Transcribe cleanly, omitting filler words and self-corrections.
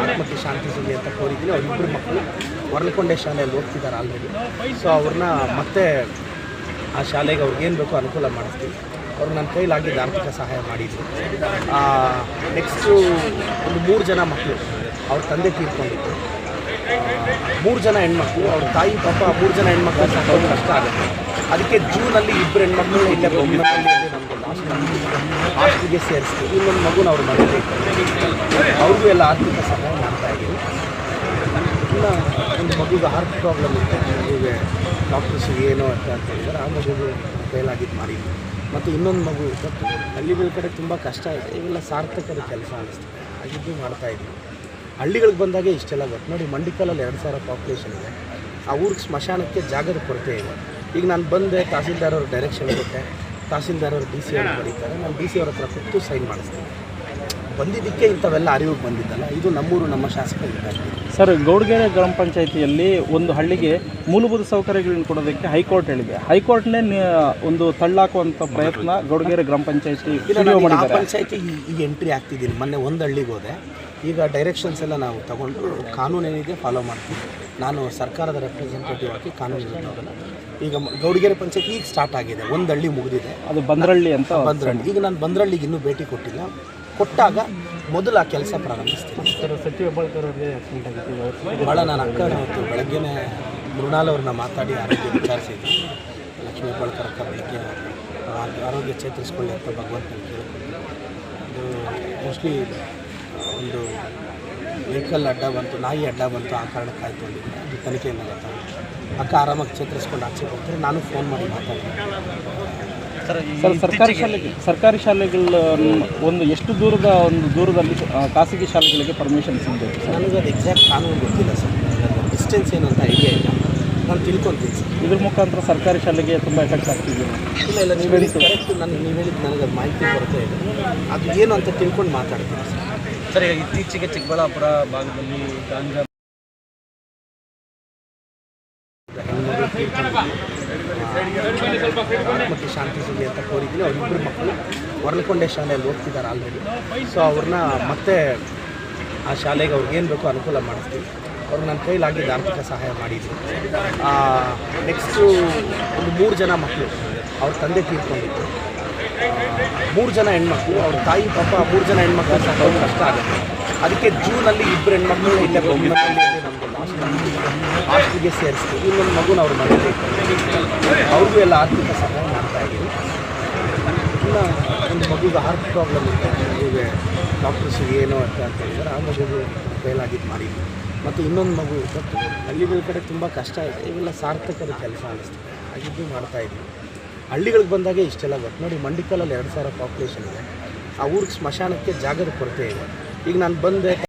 ಆತ್ಮಕ್ಕೆ ಶಾಂತಿ ಸಿಗಲಿ ಅಂತ ಕೋರಿದ್ದೀನಿ. ಅವರಿಬ್ಬರು ಮಕ್ಕಳು ಹೊರಲಕೊಂಡೆ ಶಾಲೆಯಲ್ಲಿ ಓದ್ತಿದ್ದಾರೆ ಆಲ್ರೆಡಿ. ಸೊ ಅವ್ರನ್ನ ಮತ್ತೆ ಆ ಶಾಲೆಗೆ ಅವ್ರಿಗೇನು ಬೇಕೋ ಅನುಕೂಲ ಮಾಡಿಸ್ತೀವಿ. ಅವ್ರು ನನ್ನ ಕೈಲಾಗಿದ್ದು ಆರ್ಥಿಕ ಸಹಾಯ ಮಾಡಿದ್ರು. ನೆಕ್ಸ್ಟು ಒಂದು 3 ಜನ ಮಕ್ಕಳು ಅವ್ರ ತಂದೆ ತೀರ್ಕೊಂಡಿದ್ದು, 3 ಜನ ಹೆಣ್ಮಕ್ಳು, ಅವ್ರ ತಾಯಿ ಪಾಪ 3 ಜನ ಹೆಣ್ಮಕ್ಳು ಸಾಕೋದು ಕಷ್ಟ ಆಗುತ್ತೆ. ಅದಕ್ಕೆ ಜೂನಲ್ಲಿ 2 ಹೆಣ್ಮಕ್ಳು ಇಲ್ಲೇ ಬೊಮ್ಮನಲ್ಲಿ ನಮಗೆ ಹಾಸ್ಟೆಲ್ಗೆ ಸೇರಿಸ್ತೀವಿ. ಇನ್ನೊಂದು ಮಗುನ ಅವ್ರ ಮನೆಯಲ್ಲಿ ಅವ್ರಿಗೂ ಎಲ್ಲ ಆರ್ಥಿಕ ಸಹಾಯ ಮಾಡ್ತಾಯಿದ್ದೀವಿ. ಇನ್ನು ಒಂದು ಮಗುಗೆ ಹಾರ್ಟ್ ಪ್ರಾಬ್ಲಮ್ ಇತ್ತು, ಮಗುಗೆ ಡಾಕ್ಟರ್ಸ್ ಏನೋ ಅಂತ ಹೇಳಿದ್ದಾರೆ. ಆ ಮಗುಗೆ ಕೈಲಾಗಿದ್ದು ಮಾಡಿದ್ವಿ. ಮತ್ತು ಇನ್ನೊಂದು ಮಗು ಇತ್ತು, ಹಳ್ಳಿಗಳ ಕಡೆ ತುಂಬ ಕಷ್ಟ ಇದೆ. ಇವೆಲ್ಲ ಸಾರ್ಥಕದ ಕೆಲಸ ಅನ್ನಿಸ್ತದೆ, ಆಗಿದ್ದು ಮಾಡ್ತಾಯಿದ್ವಿ. ಹಳ್ಳಿಗಳಿಗೆ ಬಂದಾಗೆ ಇಷ್ಟೆಲ್ಲ ಗೊತ್ತು ನೋಡಿ. ಮಂಡಿಕಲಲ್ಲಿ 2000 ಪಾಪ್ಯುಲೇಷನ್ ಇದೆ. ಆ ಊರಿಗೆ ಸ್ಮಶಾನಕ್ಕೆ ಜಾಗದ ಕೊರತೆ ಇದೆ. ಈಗ ನಾನು ಬಂದೆ, ತಹಸೀಲ್ದಾರ್ ಅವ್ರ ಡೈರೆಕ್ಷನ್ ಕೊಟ್ಟೆ, ತಹಸೀಲ್ದಾರ್ ಅವರು DC ಅವ್ರು ಬರೀತಾರೆ, ನಾನು DC ಅವ್ರ ಹತ್ರ ಕೊಟ್ಟು ಸೈನ್ ಮಾಡಿಸ್ತೀನಿ. ಬಂದಿದ್ದಕ್ಕೆ ಇಂಥವೆಲ್ಲ ಅರಿವಿಗೆ ಬಂದಿದ್ದಲ್ಲ, ಇದು ನಮ್ಮೂರು, ನಮ್ಮ ಶಾಸಕರು ಇದ್ದಾಗ್ತದೆ. ಸರ್, ಗೌಡಗೆರೆ ಗ್ರಾಮ ಪಂಚಾಯಿತಿಯಲ್ಲಿ ಒಂದು ಹಳ್ಳಿಗೆ ಮೂಲಭೂತ ಸೌಕರ್ಯಗಳನ್ನು ಕೊಡೋದಕ್ಕೆ ಹೈಕೋರ್ಟ್ ಹೇಳಿದೆ. ಹೈಕೋರ್ಟ್ನೇ ಒಂದು ತಳ್ಳಾಕುವಂಥ ಪ್ರಯತ್ನ ಗೌಡಗೆರೆ ಗ್ರಾಮ ಪಂಚಾಯಿತಿ ಪಂಚಾಯಿತಿ ಈಗ ಎಂಟ್ರಿ ಆಗ್ತಿದ್ದೀನಿ. ಮೊನ್ನೆ ಒಂದು ಹಳ್ಳಿಗೆ ಹೋದೆ. ಈಗ ಡೈರೆಕ್ಷನ್ಸ್ ಎಲ್ಲ ನಾವು ತಗೊಂಡು ಕಾನೂನೇನಿದೆ ಫಾಲೋ ಮಾಡ್ತೀವಿ. ನಾನು ಸರ್ಕಾರದ ರೆಪ್ರೆಸೆಂಟೇಟಿವ್ ಆಗಿ ಕಾನೂನು ಹೋಗಲ್ಲ. ಈಗ ಗೌಡಗೆರೆ ಪಂಚಾಯತಿ ಈಗ ಸ್ಟಾರ್ಟ್ ಆಗಿದೆ, ಒಂದು ಹಳ್ಳಿ ಮುಗಿದಿದೆ, ಅದು ಬಂದ್ರಳ್ಳಿ ಅಂತ. ಬಂದ್ರಳ್ಳಿ. ಈಗ ನಾನು ಬಂದ್ರಳ್ಳಿಗೆ ಇನ್ನೂ ಭೇಟಿ ಕೊಟ್ಟಿಲ್ಲ. ಕೊಟ್ಟಾಗ ಮೊದಲು ಆ ಕೆಲಸ ಪ್ರಾರಂಭಿಸ್ತೀನಿ. ಸಚಿವ ಹೆಬ್ಬಾಳ್ಕರ್ ಅವರಿಗೆ ಆಕ್ಸಿಡೆಂಟ್ ಆಗಿತ್ತು. ಭಾಳ ನಾನು ಅಕ್ಕನ ಹೊತ್ತು ಬೆಳಗ್ಗೆನೇ ಮೃಣಾಲ್ ಅವ್ರನ್ನ ಮಾತಾಡಿ ಆರೋಗ್ಯ ವಿಚಾರಿಸಿದ್ವಿ. ಲಕ್ಷ್ಮೀ ಹೆಬ್ಬಾಳ್ಕರ್ ಅಕ್ಕ ಬೆಳಗ್ಗೆ ಆರೋಗ್ಯ ಚೇತರಿಸ್ಕೊಳ್ಳಿ ಅಂತ ಭಗವಂತನ ಕೇಳಿಕೊಂಡು, ಅದು ಮೋಸ್ಟ್ಲಿ ಒಂದು ವೆಹಿಕಲ್ ಅಡ್ಡ ಬಂತು, ನಾಯಿ ಅಡ್ಡ ಬಂತು, ಆ ಕಾರಣಕ್ಕೆ ಆಯಿತು ಅಂದಿದ್ದೆ. ಅದು ತನಿಖೆಯಿಂದ ಗೊತ್ತಾಗುತ್ತೆ. ಅಕ್ಕ ಆರಾಮಾಗಿ ಚೇತರಿಸ್ಕೊಂಡು ಆಚೆ ಬರ್ತಾರೆ. ನಾನು ಫೋನ್ ಮಾಡಿ ಮಾತಾಡಿದೆ. ಸರ್, ಸರ್ಕಾರಿ ಶಾಲೆಗಳ ಒಂದು ಎಷ್ಟು ದೂರದಲ್ಲಿ ಖಾಸಗಿ ಶಾಲೆಗಳಿಗೆ ಪರ್ಮಿಷನ್ ಸಿಗಬೇಕು? ನನಗೆ ಅದು ಎಕ್ಸಾಕ್ಟ್ ಕಾನೂನು ಗೊತ್ತಿಲ್ಲ ಸರ್. ಡಿಸ್ಟೆನ್ಸ್ ಏನು ಅಂತ ಐಡಿಯಾ ಇಲ್ಲ. ನಾನು ತಿಳ್ಕೊತೀನಿ ಸರ್. ಇದ್ರ ಮುಖಾಂತರ ಸರ್ಕಾರಿ ಶಾಲೆಗೆ ತುಂಬ ಎಫೆಕ್ಟ್ ಆಗ್ತಿದೆ. ಇಲ್ಲ ನೀವು ಹೇಳಿದ್ದು ಕರೆಕ್ಟು. ನೀವು ಹೇಳಿದ್ದು ನನಗೆ ಅದು ಮಾಹಿತಿ ಕೊರತೆ ಇದೆ. ಅದು ಏನು ಅಂತ ತಿಳ್ಕೊಂಡು ಮಾತಾಡ್ತೀನಿ ಸರ್. ಈಗ ಇತ್ತೀಚೆಗೆ ಚಿಕ್ಕಬಳ್ಳಾಪುರ ಭಾಗದಲ್ಲಿ ಗಾಂಜಾ ಆತ್ಮಕ್ಕೆ ಶಾಂತಿ ಸಿಗಲಿ ಅಂತ ಕೋರಿದ್ದೀನಿ. ಅವರಿಬ್ಬರು ಮಕ್ಕಳು ಹೊರಲಕೊಂಡೆ ಶಾಲೆಯಲ್ಲಿ ಓದ್ತಿದ್ದಾರೆ ಆಲ್ರೆಡಿ. ಸೊ ಅವ್ರನ್ನ ಮತ್ತೆ ಆ ಶಾಲೆಗೆ ಅವ್ರಿಗೇನು ಬೇಕೋ ಅನುಕೂಲ ಮಾಡಿಸ್ತೀವಿ. ಅವ್ರು ನನ್ನ ಕೈಲಾಗಿದ್ದು ಆರ್ಥಿಕ ಸಹಾಯ ಮಾಡಿದ್ರು. ನೆಕ್ಸ್ಟು ಒಂದು 3 ಜನ ಮಕ್ಕಳು ಅವ್ರ ತಂದೆ ತೀರ್ಕೊಂಡಿದ್ದು, 3 ಜನ ಹೆಣ್ಮಕ್ಳು, ಅವ್ರ ತಾಯಿ ಪಾಪ 3 ಜನ ಹೆಣ್ಮಕ್ಳು ಸಾಕೋದು ಕಷ್ಟ ಆಗುತ್ತೆ. ಅದಕ್ಕೆ ಜೂನಲ್ಲಿ 2 ಹೆಣ್ಮಕ್ಳು ಇಲ್ಲೇ ಬೊಮ್ಮನಲ್ಲಿ ನಮಗೆ ಹಾಸ್ಟೆಲ್ಗೆ ಸೇರಿಸ್ತೀವಿ. ಇನ್ನೊಂದು ಮಗುನ ಅವ್ರ ಮನೆಯಲ್ಲಿ ಅವ್ರಿಗೂ ಎಲ್ಲ ಆರ್ಥಿಕ ಸಹಾಯ ಮಾಡ್ತಾಯಿದ್ದೀವಿ. ಇನ್ನು ಒಂದು ಮಗುಗೆ ಹಾರ್ಟ್ ಪ್ರಾಬ್ಲಮ್ ಇತ್ತು, ಮಗುಗೆ ಡಾಕ್ಟರ್ಸ್ ಏನೋ ಅಂತ ಹೇಳಿದ್ದಾರೆ. ಆ ಮಗುಗೆ ಕೈಲಾಗಿದ್ದು ಮಾಡಿದ್ವಿ. ಮತ್ತು ಇನ್ನೊಂದು ಮಗು ಇತ್ತು, ಹಳ್ಳಿಗಳ ಕಡೆ ತುಂಬ ಕಷ್ಟ ಇದೆ. ಇವೆಲ್ಲ ಸಾರ್ಥಕದ ಕೆಲಸ ಅನ್ನಿಸ್ತದೆ, ಆಗಿದ್ದು ಮಾಡ್ತಾಯಿದ್ವಿ. ಹಳ್ಳಿಗಳಿಗೆ ಬಂದಾಗೆ ಇಷ್ಟೆಲ್ಲ ಗೊತ್ತು ನೋಡಿ. ಮಂಡಿಕಲಲ್ಲಿ 2000 ಪಾಪ್ಯುಲೇಷನ್ ಇದೆ. ಆ ಊರಿಗೆ ಸ್ಮಶಾನಕ್ಕೆ ಜಾಗದ ಕೊರತೆ ಇದೆ. ಈಗ ನಾನು ಬಂದೆ,